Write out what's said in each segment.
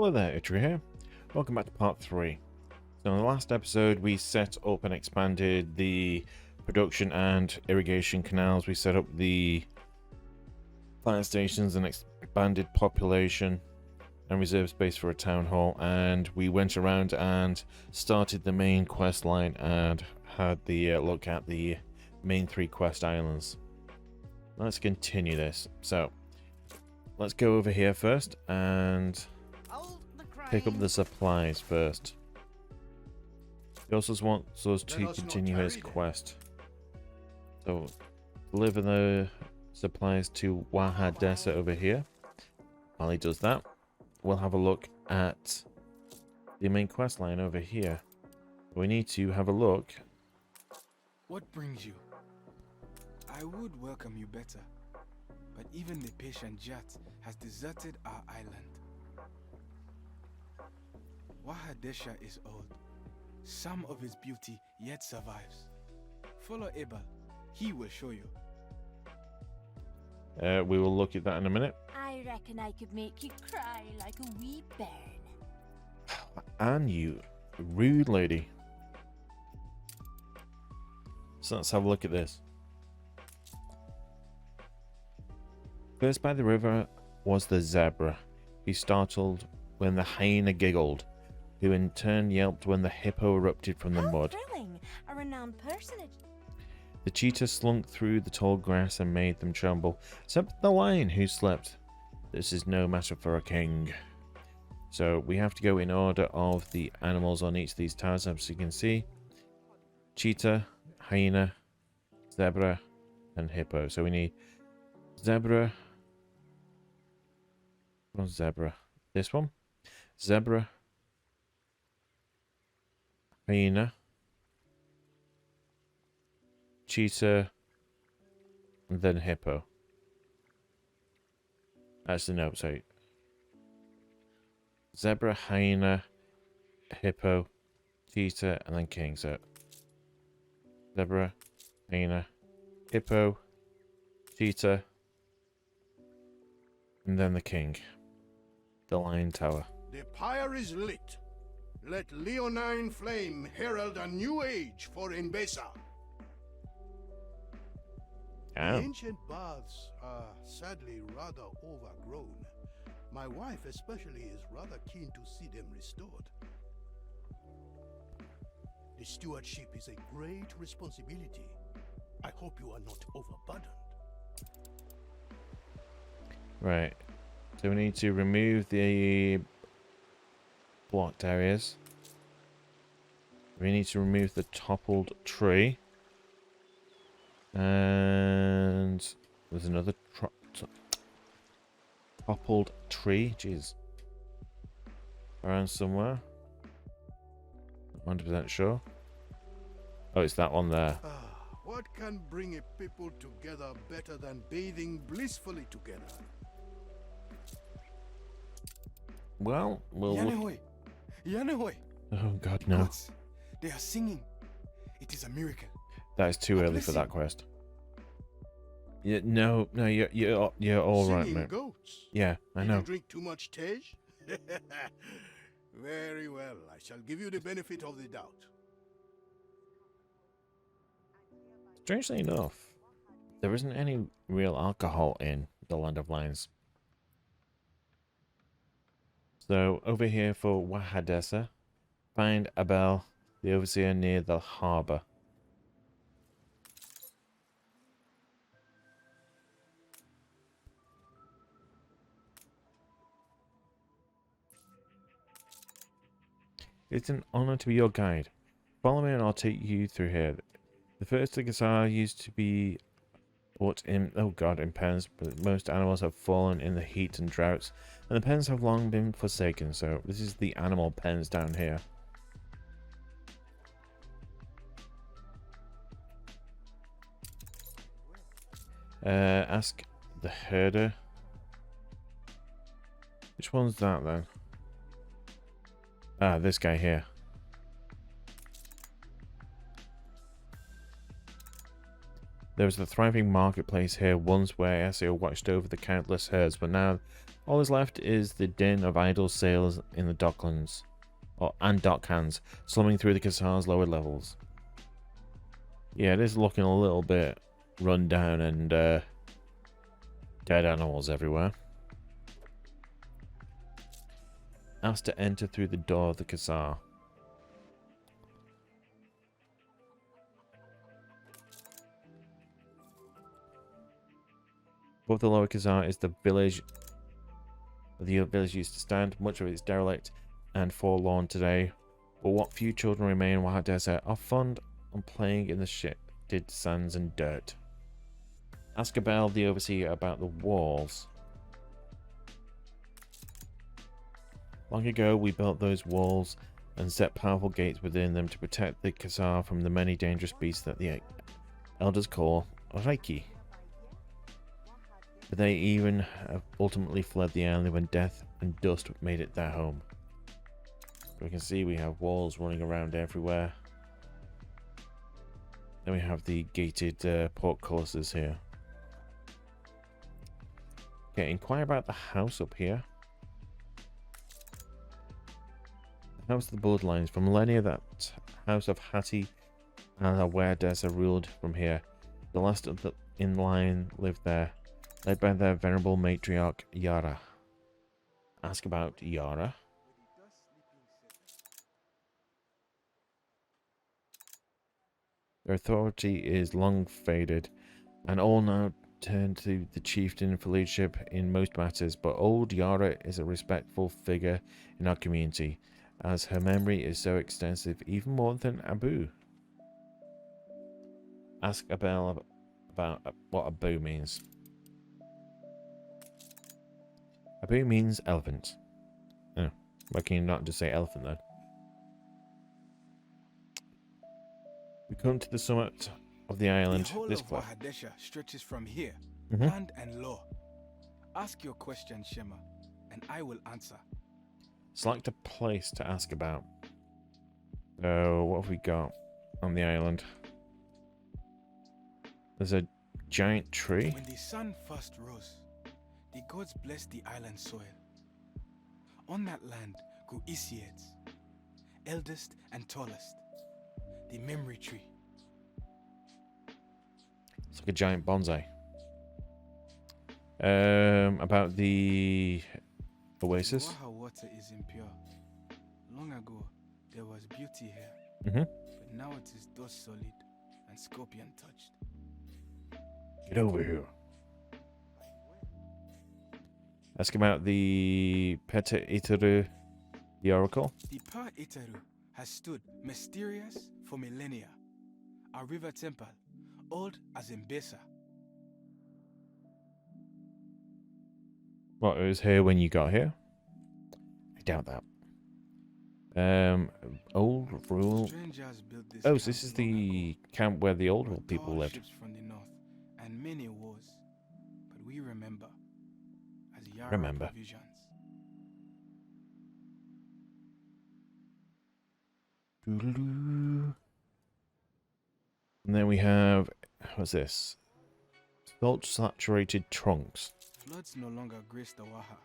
Hello there, Itri here. Welcome back to part 3. So in the last episode we set up and expanded the production and irrigation canals. We set up the fire stations and expanded population and reserved space for a town hall, and we went around and started the main quest line and had the look at the main 3 quest islands. Let's continue this. So let's go over here first and pick up the supplies first. He also wants us to continue his quest. So deliver the supplies to Wahadessa over here. While he does that, we'll have a look at the main quest line over here. We need to have a look. What brings you? I would welcome you better, but even the patient Jat has deserted our island. Wahadessa is old. Some of its beauty yet survives. Follow Abel. He will show you. We will look at that in a minute. I reckon I could make you cry like a wee bairn. And you rude lady. So let's have a look at this. First by the river was the zebra. He startled when the hyena giggled, who in turn yelped when the hippo erupted from the mud. Thrilling! A renowned personage. The cheetah slunk through the tall grass and made them tremble, except the lion, who slept. This is no matter for a king. So we have to go in order of the animals on each of these towers, as you can see. Cheetah, hyena, zebra, and hippo. So we need zebra. What's zebra? This one. Zebra, hyena, cheetah, and then hippo. Actually, no, sorry. Zebra, hyena, hippo, cheetah, and then king. So, zebra, hyena, hippo, cheetah, and then the king. The lion tower. The pyre is lit. Let leonine flame herald a new age for Enbesa. The Oh. ancient baths are sadly rather overgrown. My wife especially is rather keen to see them restored. The stewardship is a great responsibility. I hope you are not overburdened. Right. So we need to remove the blocked areas. We need to remove the toppled tree. And there's another toppled tree. Jeez. Around somewhere. 100% sure. Oh, it's that one there. What can bring a people together better than bathing blissfully together? Well, we'll look. Yanehoi! Yanehoi! Oh god, no. Gods, they are singing. It is a miracle. That is too early for that quest. Yeah, no, you're all right, Singing mate. goats. Yeah, I Did know. you drink too much tej? Very well. I shall give you the benefit of the doubt. Strangely enough, there isn't any real alcohol in the Land of Lions. So over here for Wahadessa, find Abel, the overseer, near the harbour. It's an honour to be your guide. Follow me and I'll take you through here. The first guitar used to be put in, in pens, but most animals have fallen in the heat and droughts, and the pens have long been forsaken, so this is the animal pens down here. Ask the herder. Which one's that then? Ah, this guy here. There was a thriving marketplace here once where Ezio watched over the countless herds, but now All that's left is the din of idle sailors in the docklands, and dockhands, slumming through the Khazar's lower levels. Yeah, it is looking a little bit run down and dead animals everywhere. Asked to enter through the door of the Khazar. Above the lower Khazar is the village. The village used to stand. Much of it is derelict and forlorn today, but what few children remain in Wahadessa are fond on playing in the shifted sands and dirt. Ask Abel, the overseer, about the walls. Long ago, we built those walls and set powerful gates within them to protect the Khazar from the many dangerous beasts that the elders call Reiki. But they even have ultimately fled the island when death and dust made it their home. We can see we have walls running around everywhere. Then we have the gated portcullises here. Okay, inquire about the house up here. The House of the Bloodlines. For millennia, that House of Hatti and Wahadessa ruled from here. The last of the in line lived there, led by their venerable matriarch Yara. Ask about Yara. Their authority is long faded, and all now turn to the chieftain for leadership in most matters, but old Yara is a respectful figure in our community, as her memory is so extensive, even more than Abu. Ask Abel about what Abu means. Abu means elephant. Oh, why can you not just say elephant then? We come to the summit of the island. The whole This of cliff. Wahadessa stretches from here, Mhm. land and law. Ask your question, Shema, and I will answer. Select a place to ask about. So, what have we got on the island? There's a giant tree. When the sun first rose, the gods blessed the island soil. On that land grew Isiates, eldest and tallest, the memory tree. It's like a giant bonsai. About the oasis. The Waha water is impure. Long ago, there was beauty here, Mm-hmm. but now it is dust solid and scorpion touched. Get over here. Ask about the Peta Itaru, the oracle. The Pa Itaru has stood mysterious for millennia. A river temple, old as Enbesa. What, it was here when you got here? I doubt that. Old rule. Strangers built this Oh, camp so this is long the camp where the old ago. people Tall lived. ships from the north and many wars, but we remember as Yara Remember. provisions. Doo-doo-doo. And then we have, what's this? Salt saturated trunks. Floods no longer grace the Waha.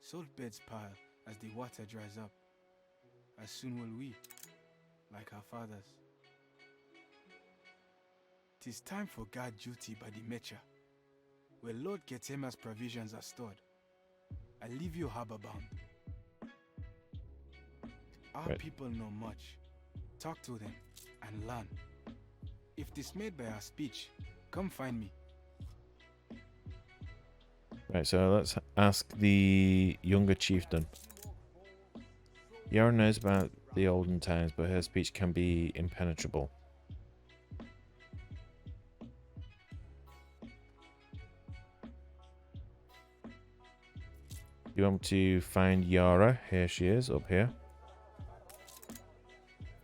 Salt beds pile as the water dries up. As soon will we, like our fathers. Tis time for guard duty by the Mecha, where Lord Getema's provisions are stored. I leave you harbor bound. Our Right. people know much. Talk to them and learn. If dismayed by our speech, come find me. Right, so let's ask the younger chieftain. Yara knows about the olden times, but her speech can be impenetrable. You want to find Yara? Here she is, up here.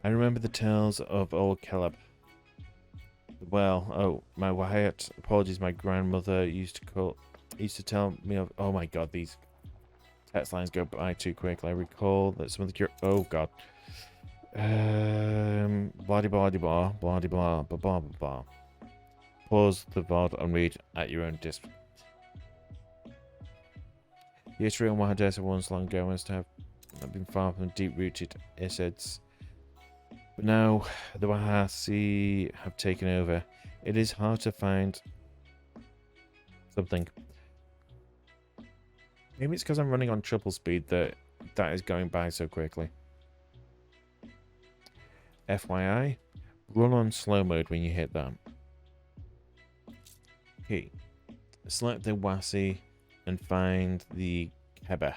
I remember the tales of old Caleb. Well, oh, my Wahayat, apologies, my grandmother used to tell me of, oh my god, these text lines go by too quickly. I recall that some of the oh god. Blah blah blah blah blah blah blah blah blah. Pause the VOD and read at your own The Itri and Wahadessa once long ago must have not been far from deep-rooted Isids. But now the Wahasi have taken over. It is hard to find something. Maybe it's because I'm running on triple speed that is going by so quickly. FYI, run on slow mode when you hit that. Okay, select the Wasi and find the Keba.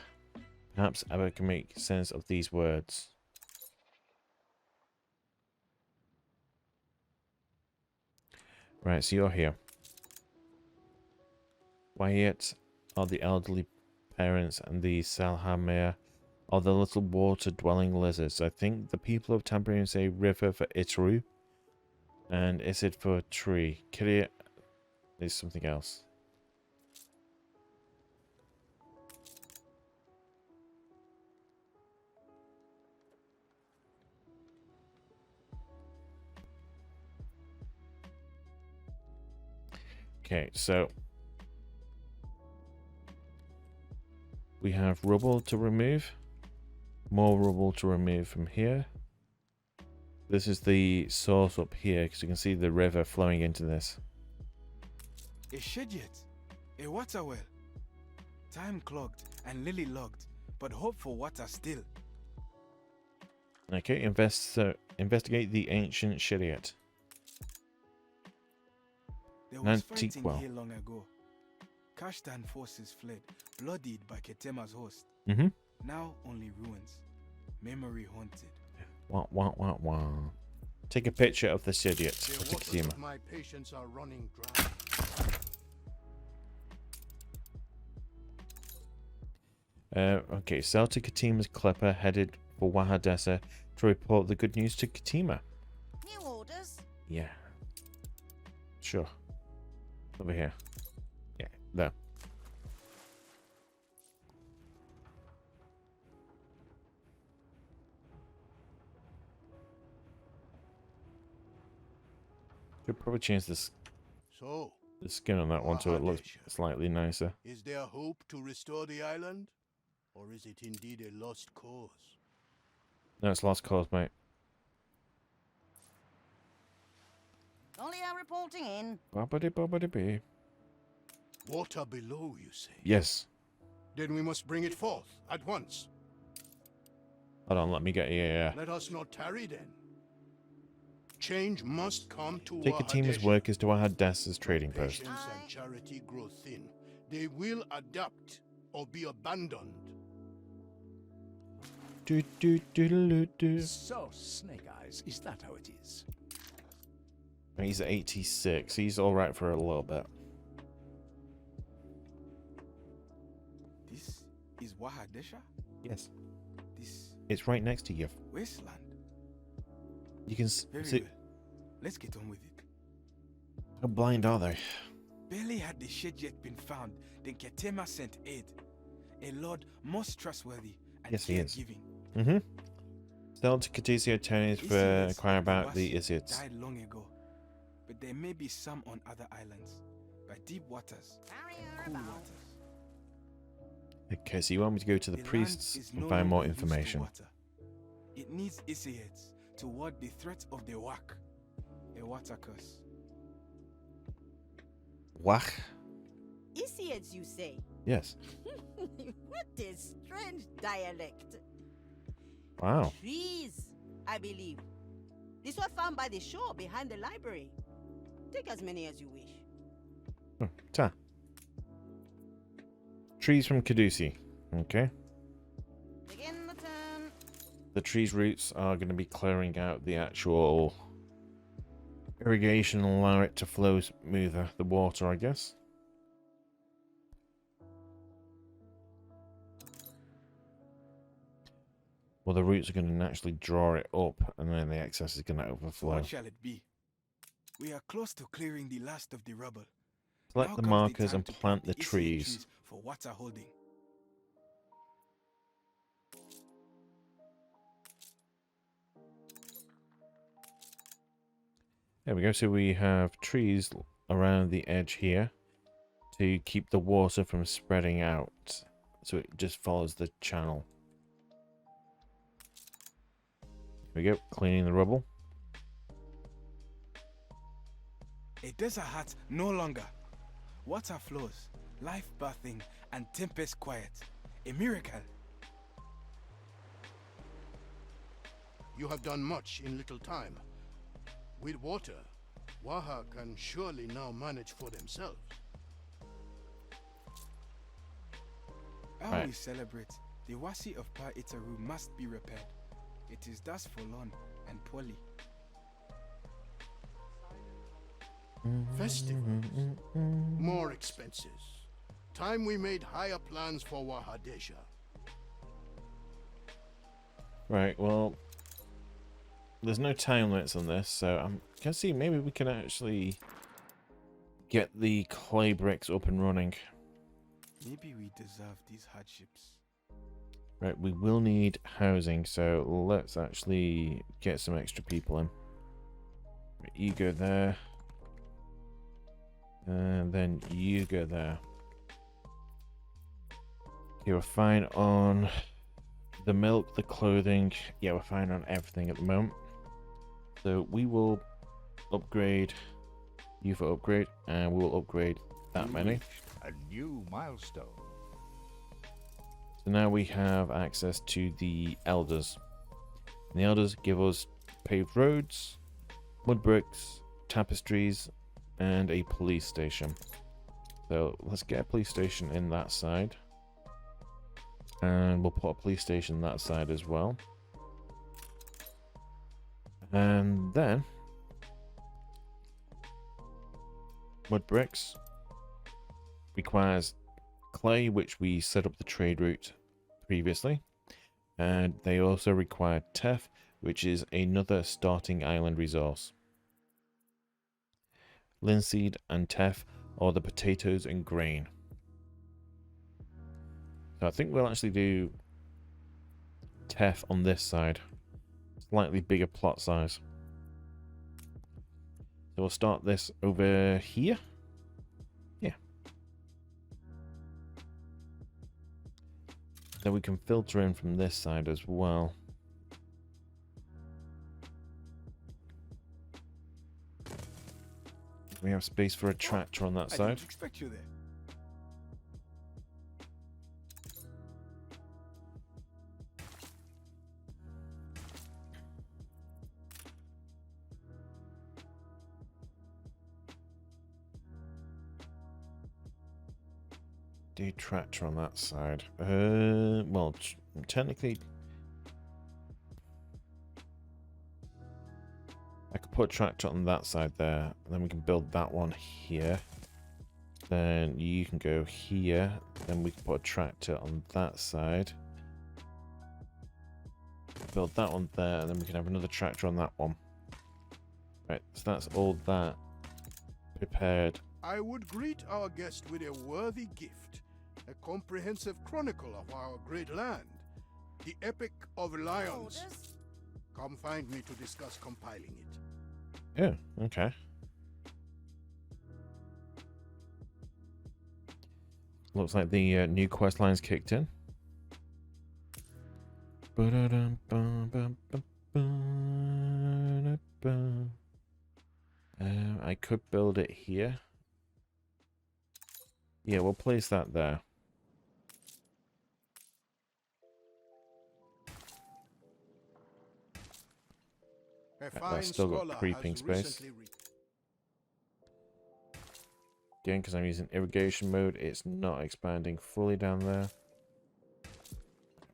Perhaps Abba can make sense of these words. Right, so you're here. Wyatt are the elderly parents and the Salhamir are the little water-dwelling lizards. I think the people of Tampere say river for Itru and Isid for tree. Kiria is something else. Okay, so we have rubble to remove, more rubble to remove from here. This is the source up here because you can see the river flowing into this. A shedjet, a water well. Time clogged and lily logged, but hope for water still. Okay, investigate the ancient Shiriat. There was Antique fighting well. here long ago. Kashtan forces fled, bloodied by Ketema's host. Mm-hmm. Now only ruins. Memory haunted. Wah, wah, wah, wah. Take a picture of the Shiriat. The Of the waters Kazima. of my patience are running dry. Okay, sail to Katima's clipper, headed for Wahadessa to report the good news to Katima. New orders? Yeah. Sure. Over here. Yeah, there. Should probably change this So, the skin on that one so it looks Wahadessa. slightly nicer. is there hope to restore the island? Or is it indeed a lost cause? No, it's lost cause, mate. Only I'm reporting in. Bobbity-bobbity-bee. Water below, you say? Yes. Then we must bring it forth at once. Hold on, let me get you. Let us not tarry then. Change must come to Take Katima's Wahadessa. workers to Wahadessa's trading post. Patience and charity grow thin. They will adapt or be abandoned. Do do do do do. So, Snake Eyes, is that how it is? He's at 86. He's all right for a little bit. This is Wahadessa? Yes. This It's right next to you. wasteland? You can Very see. well. Let's get on with it. How blind are they? Barely had the shedjet been found, then Ketema sent aid. A lord most trustworthy and Yes, he is. caregiving. Mm-hmm. Sell to Caduceus Attorneys for Isids inquire about of the Wasi Isids. died long ago, but there may be some on other islands, by deep waters, cool waters. Okay, so you want me to go to the land priests is and no find more longer used to information. water. It needs Isids to ward the threat of the Wak, a water curse. Wach? Isiads, you say? Yes. What a strange dialect. Wow. Trees, I believe. This was found by the shore behind the library. Take as many as you wish. Oh, ta. Trees from Caducea. Okay. Begin the turn. The tree's roots are going to be clearing out the actual irrigation and allow it to flow smoother. The water, I guess. Well, the roots are going to naturally draw it up, and then the excess is going to So overflow. what shall it be? We are close to clearing the last of the rubble. Select Now the comes markers time and to plant the Isiad trees. for water holding. There we go. So we have trees around the edge here to keep the water from spreading out. so it just follows the channel. Here we go, cleaning the rubble. A desert hut no longer. Water flows, life bathing, and tempest quiet. A miracle. You have done much in little time. With water, Waha can surely now manage for themselves. How Right. we celebrate, the Wasi of Pa Itaru must be repaired. It is thus forlorn and poorly. Festivals, more expenses. Time we made higher plans for Wahadessa. Right, well, there's no time limits on this, so I can see maybe we can actually get the clay bricks up and running. Maybe we deserve these hardships. Right, we will need housing, so let's actually get some extra people in. Right, you go there. And then you go there. You're fine on the milk, the clothing. Yeah, we're fine on everything at the moment. So we will upgrade you for upgrade, and we will upgrade that You many. reached a new milestone. So now we have access to the elders. And the elders give us paved roads, mud bricks, tapestries, and a police station. So let's get a police station in that side. And we'll put a police station that side as well. And then mud bricks requires clay, which we set up the trade route previously, and they also require teff, which is another starting island resource. Linseed and teff are the potatoes and grain. So I think we'll actually do teff on this side, slightly bigger plot size. So we'll start this over here. Yeah. Then we can filter in from this side as well. We have space for a tractor on that I side. didn't expect you there. Do tractor on that side. Well, technically, I could put a tractor on that side there, and then we can build that one here. Then you can go here, then we can put a tractor on that side. Build that one there, and then we can have another tractor on that one. Right, so that's all that prepared. I would greet our guest with a worthy gift, a comprehensive chronicle of our great land, the Epic of Lions. Come find me to discuss compiling it. Yeah, okay. Looks like the new quest line's kicked in. I could build it here. Yeah, we'll place that there. A That's fine still got scholar creeping has space. recently Again, because I'm using irrigation mode, it's not expanding fully down there.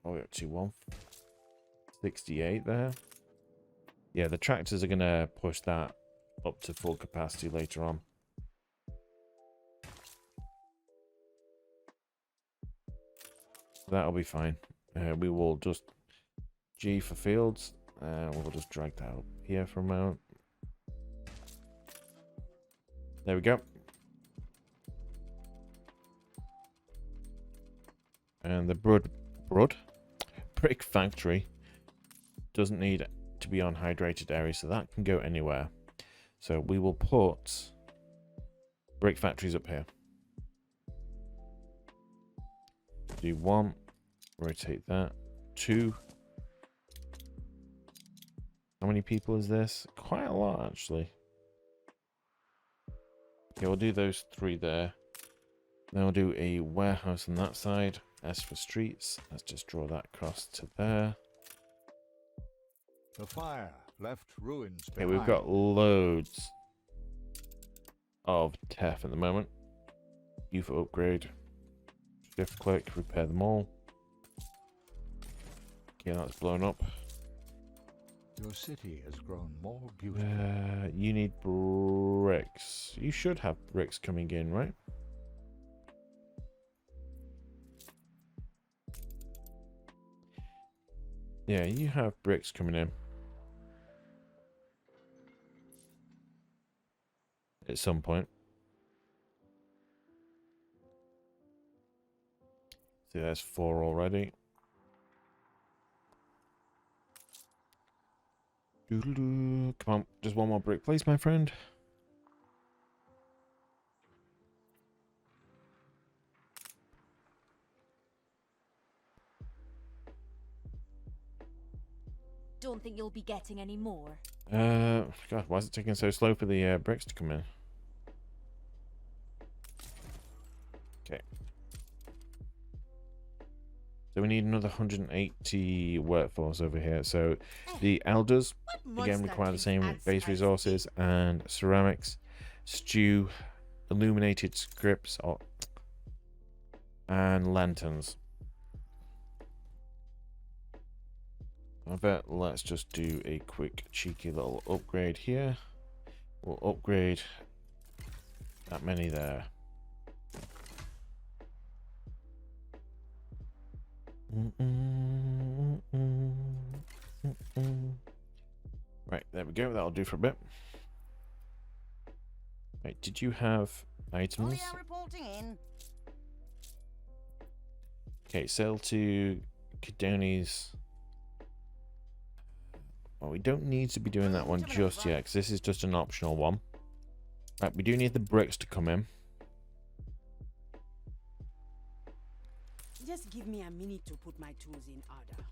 Oh, we're up to 168 there. Yeah, the tractors are going to push that up to full capacity later on. That'll be fine. We will just G for fields. We'll just drag that up here for a moment. There we go. And the brick factory doesn't need to be on hydrated area, so that can go anywhere. So we will put brick factories up here. Do 1. Rotate that. 2. How many people is this? Quite a lot, actually. Okay, we'll do those 3 there. Then we'll do a warehouse on that side. S for streets. Let's just draw that across to there. The fire left ruins Okay, behind. we've got loads of TEF at the moment. U for upgrade. Shift click, repair them all. Okay, that's blown up. Your city has grown more beautiful. You need bricks. You should have bricks coming in, right? Yeah, you have bricks coming in. At some point. See, there's 4 already. Doodle-doo. Come on, just 1 more brick, please, my friend. Don't think you'll be getting any more. God, why is it taking so slow for the bricks to come in? Okay. So we need another 180 workforce over here. So the elders, again, require the same base resources and ceramics, stew, illuminated scripts, and lanterns. I bet let's just do a quick cheeky little upgrade here. We'll upgrade that many there. Right, there we go. That'll do for a bit. Right, did you have items? Okay, sell to Kidoni's. Well, we don't need to be doing that one just yet, because this is just an optional one. Right, we do need the bricks to come in. Just give me a minute to put my tools in order.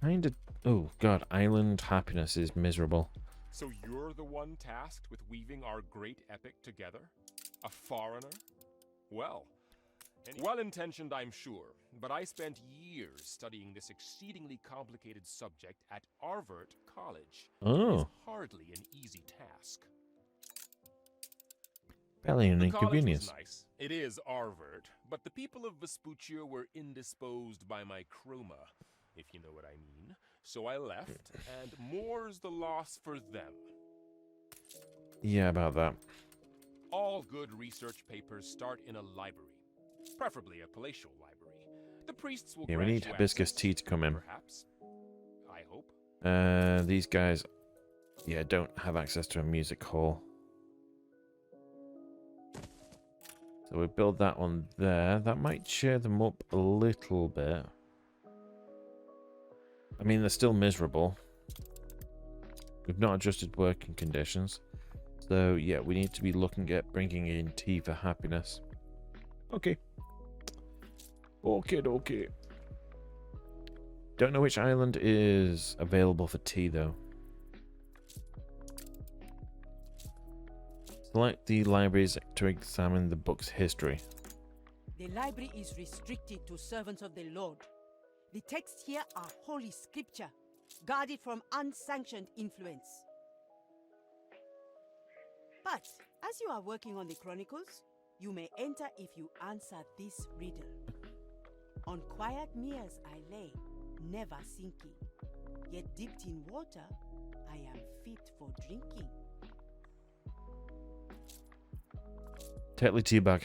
Kinda. Oh, God, island happiness is miserable. So you're the one tasked with weaving our great epic together? A foreigner? Well-intentioned, I'm sure, but I spent years studying this exceedingly complicated subject at Arvert College. It is Oh, hardly an easy task. barely an The college inconvenience. was nice. It is Arvert, but the people of Vespuccia were indisposed by my chroma, if you know what I mean. So I left, and more's the loss for them. Yeah, about that. All good research papers start in a library, preferably a palatial library. The priests will Yeah, we grant need you hibiscus access, tea to come in. perhaps. I hope. These guys, yeah, don't have access to a music hall. So we build that one there. That might cheer them up a little bit. I mean, they're still miserable. We've not adjusted working conditions. So, yeah, we need to be looking at bringing in tea for happiness. Okay. Okay. Don't know which island is available for tea, though. Select the libraries to examine the book's history. The library is restricted to servants of the Lord. The texts here are holy scripture, guarded from unsanctioned influence. But as you are working on the chronicles, you may enter if you answer this riddle. On quiet meres I lay, never sinking. Yet dipped in water, I am fit for drinking. Tetley tea bag,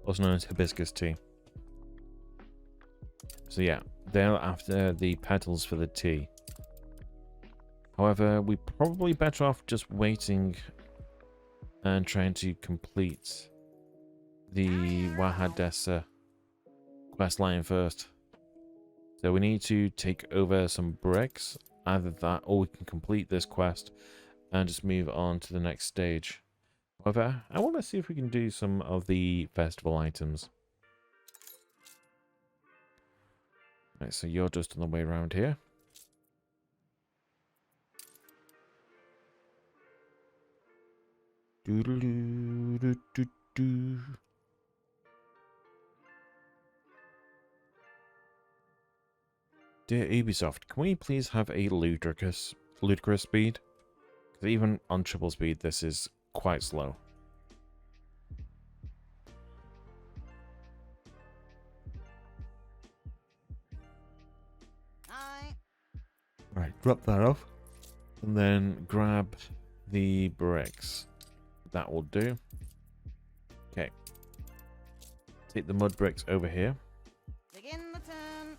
also known as hibiscus tea. So yeah, they're after the petals for the tea. However, we're probably better off just waiting and trying to complete the Wahadessa quest line first. So we need to take over some bricks, either that or we can complete this quest and just move on to the next stage. However, I want to see if we can do some of the festival items. Right, so you're just on the way around here. Doo-doo-doo-doo-doo-doo. Dear Ubisoft, can we please have a ludicrous speed? Because even on triple speed, this is quite slow. Right, drop that off. And then grab the bricks. That will do. Okay. Take the mud bricks over here. Begin the turn.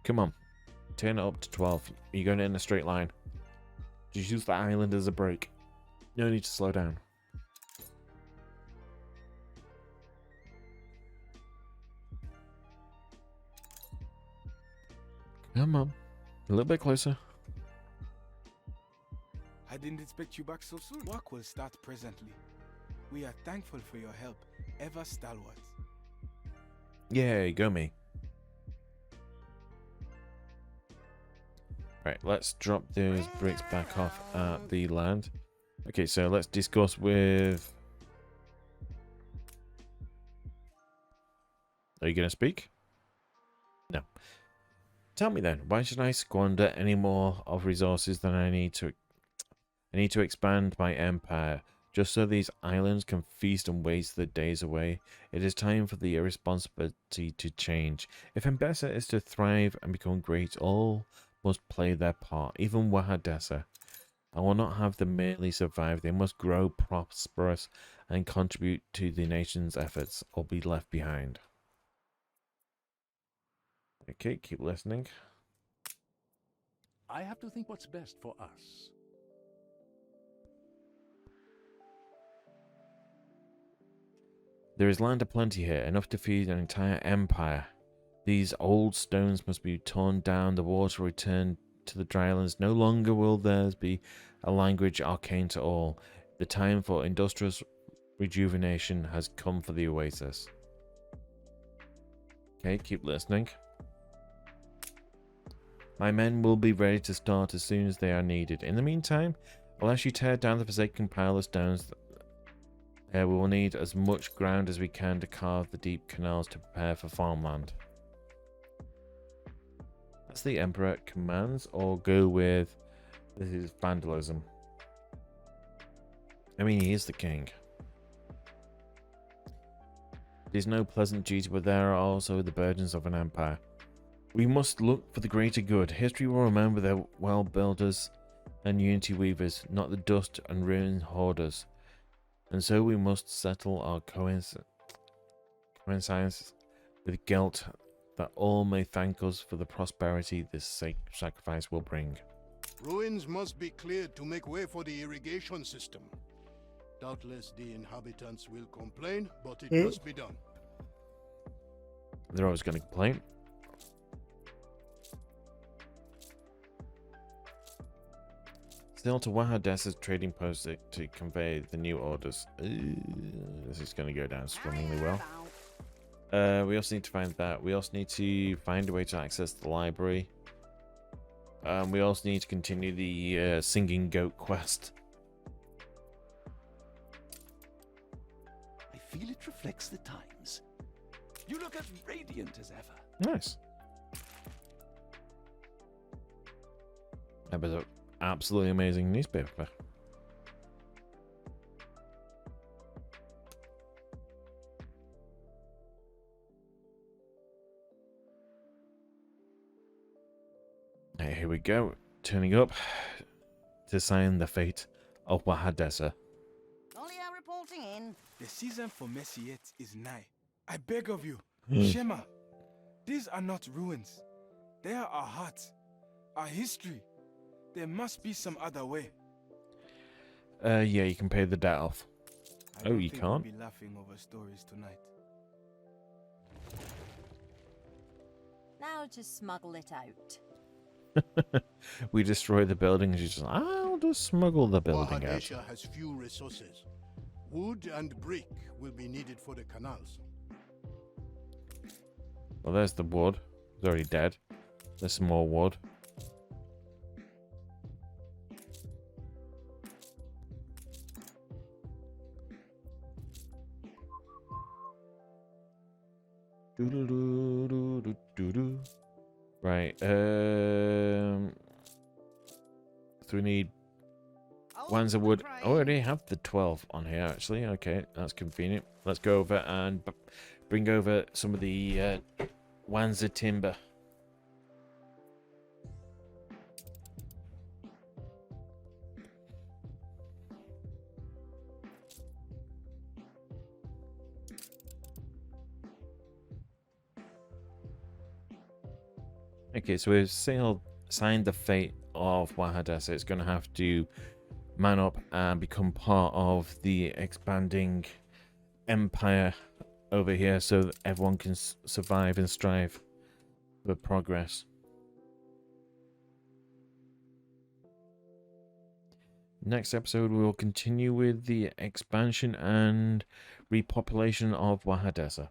Come on. Turn it up to 12. You're going in a straight line. Just use the island as a brake. No need to slow down. Come on. A little bit closer. I didn't expect you back so soon. Work will start presently. We are thankful for your help, ever stalwart. Yay, go me. Right, let's drop those bricks back off at the land. Okay, so let's discuss with... Are you going to speak? No. Tell me then, why should I squander any more of resources than I need to... I need to expand my empire, just so these islands can feast and waste the days away. It is time for the irresponsibility to change. If Enbesa is to thrive and become great, all must play their part, even Wahadessa. I will not have them merely survive. They must grow prosperous and contribute to the nation's efforts, or be left behind. Okay, keep listening. I have to think what's best for us. There is land aplenty here, enough to feed an entire empire. These old stones must be torn down, the water returned to the dry lands. No longer will theirs be a language arcane to all. The time for industrious rejuvenation has come for the oasis. Okay, keep listening. My men will be ready to start as soon as they are needed. In the meantime, unless you tear down the forsaken pile of stones, we will need as much ground as we can to carve the deep canals to prepare for farmland. That's the Emperor commands, or go with this is vandalism. I mean, he is the king. It is no pleasant duty, but there are also the burdens of an empire. We must look for the greater good. History will remember the well builders and unity weavers, not the dust and ruin hoarders. And so we must settle our coincidence with guilt, that all may thank us for the prosperity this sacrifice will bring. Ruins must be cleared to make way for the irrigation system. Doubtless the inhabitants will complain, but it must be done. They're always going to complain. Still to Wahadessa's trading post to convey the new orders. This is going to go down swimmingly well. We also need to find that. We also need to find a way to access the library. We also need to continue the singing goat quest. I feel it reflects the times. You look as radiant as ever. Nice. That was an absolutely amazing newspaper. Here we go, turning up to sign the fate of Wahadessa. Olio reporting in. The season for Messiet is nigh. I beg of you, Shema, these are not ruins. They are our hearts, our history. There must be some other way. Yeah, you can pay the debt off. I Oh, don't you think can't? We'll be laughing over stories tonight. Now to smuggle it out. We destroy the buildings. You just, I'll just smuggle the building out. Wahadessa has few resources. Wood and brick will be needed for the canals. Well, there's the wood. It's already dead. There's some more wood. Doo-doo-doo-doo-doo-doo. Right. So we need wands of wood. I already have the 12 on here, actually. Okay, that's convenient. Let's go over and bring over some of the wands of timber. Okay, so we've signed the fate of Wahadessa. It's going to have to man up and become part of the expanding empire over here so that everyone can survive and strive for progress. Next episode, we will continue with the expansion and repopulation of Wahadessa.